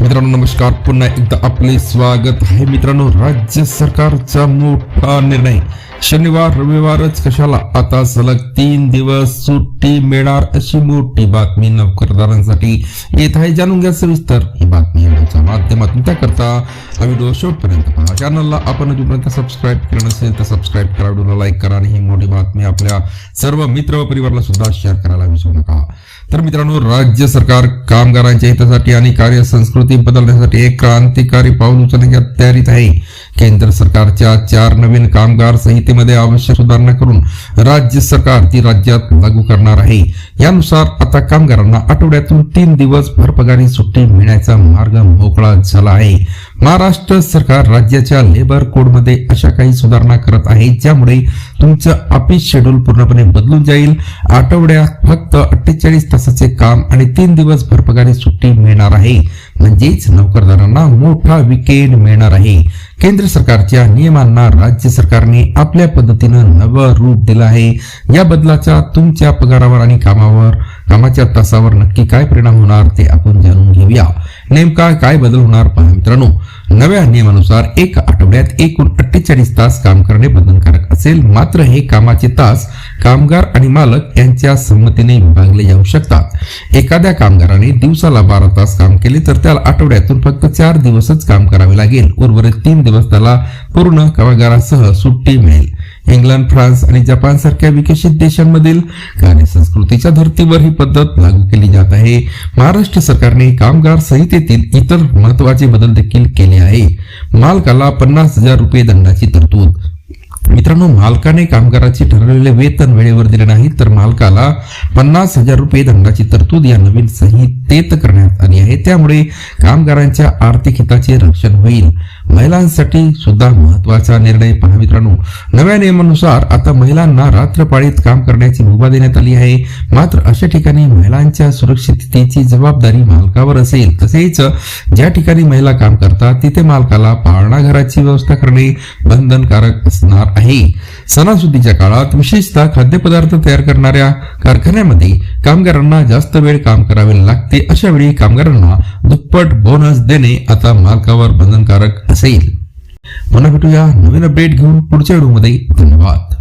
मित्रांनो नमस्कार, पुन्हा एकदा आपले स्वागत आहे. मित्रांनो, राज्य सरकारचा मोठा निर्णय. शनिवार रविवारच कशाला, आता सलग 3 दिवस सुट्टी मिळणार अशी मोठी बातमी नोकरदारांसाठी येत आहे. जाणून घ्या सविस्तर ही बातमी व्हिडिओच्या माध्यमातून. त्याकरता हा व्हिडिओ शेवटपर्यंत पहा. चॅनलला आपण अजूनपर्यंत सबस्क्राईब केलं नसेल तर सबस्क्राईब करा, व्हिडिओला लाईक करा आणि ही मोठी बातमी आपल्या सर्व मित्र व परिवाराला सुद्धा शेअर करायला विसरू नका. तर मित्रांनो, राज्य सरकार कामगारांच्या हितासाठी आणि कार्यसंस्कृती बदलण्यासाठी एक क्रांतिकारी पाऊल उचलण्याच्या तयारीत आहे. केंद्र सरकारच्या 4 नवीन कामगार संहितेमध्ये आवश्यक सुधारणा करून राज्य सरकार ती राज्यात लागू करणार आहे. यानुसार आता कामगारांना आठवड्यातून 3 दिवस भरपगारी सुट्टी मिळण्याचा मार्ग मोकळा झाला आहे. महाराष्ट्र सरकार राज्याच्या लेबर कोडमध्ये अशा काही सुधारणा करत आहे ज्यामुळे तुमचं ऑफिस शेड्यूल पूर्णपणे बदलून जाईल. आठवड्यात फक्त 48 तासाचे काम आणि 3 दिवस भरपगारी सुट्टी मिळणार आहे. म्हणजेच नोकरदारांना मोठा विकेंड मिळणार आहे. केंद्र सरकारच्या नियमांना राज्य सरकारने आपल्या पद्धतीनं नवं रूप दिलं आहे. या बदलाचा तुमच्या पगारावर आणि कामाच्या तासावर नक्की काय परिणाम होणार ते आपण जाणून घेऊया. नेमका काय बदल होणार पहा मित्रांनो. नव्या नियमानुसार एका आठवड्यात एकूण 48 तास काम करणे बंधनकारक असेल. मात्र हे कामाचे तास कामगार आणि मालक यांच्या संमतीने विभागले जाऊ शकतात. एखाद्या कामगाराने दिवसाला 12 तास काम केले तर त्याला आठवड्यातून फक्त 4 दिवसच काम करावे लागेल. उर्वरित 3 दिवस त्याला पूर्ण कामगारासह सुट्टी मिळेल. इंग्लंड, फ्रान्स आणि जपान सारख्या विकसित देशांमधील कार्यसंस्कृतीच्या धर्तीवर ही पद्धत लागू केली जात आहे. महाराष्ट्र सरकारने कामगार संहितेतील इतर महत्वाचे बदल देखील केले आहे. मालकाला 50,000 रुपये दंडाची तरतूद. मित्रांनो, मालकाने कामगाराचे ठरवलेले वेतन वेळेवर दिले नाही तर मालकाला 50,000 रुपये दंडाची तरतूद या नवीन संहितेत करण्यात आली आहे. त्यामुळे कामगारांच्या आर्थिक हिताचे रक्षण होईल. महिलांसाठी सुद्धा महत्वाचा निर्णय पहा मित्रांनो. नव्या नियमानुसार आता महिलांना रात्रपाळीत काम करण्याची मुभा देण्यात आली आहे. मात्र अशा ठिकाणी महिलांच्या सुरक्षिततेची जबाबदारी मालकावर असेल. तसेच ज्या ठिकाणी महिला काम करतात तिथे मालकाला पाळणाघराची व्यवस्था करणे बंधनकारक असणार आहे. सणासुदीच्या काळात विशेषतः खाद्यपदार्थ तयार करणाऱ्या कारखान्यामध्ये कामगारांना जास्त वेळ काम करावे लागते. अशा वेळी कामगारांना दुप्पट बोनस देणे आता मालकावर बंधनकारक असेल. पुन्हा भेटूया नवीन अपडेट घेऊन पुढच्या व्हिडिओमध्ये. धन्यवाद.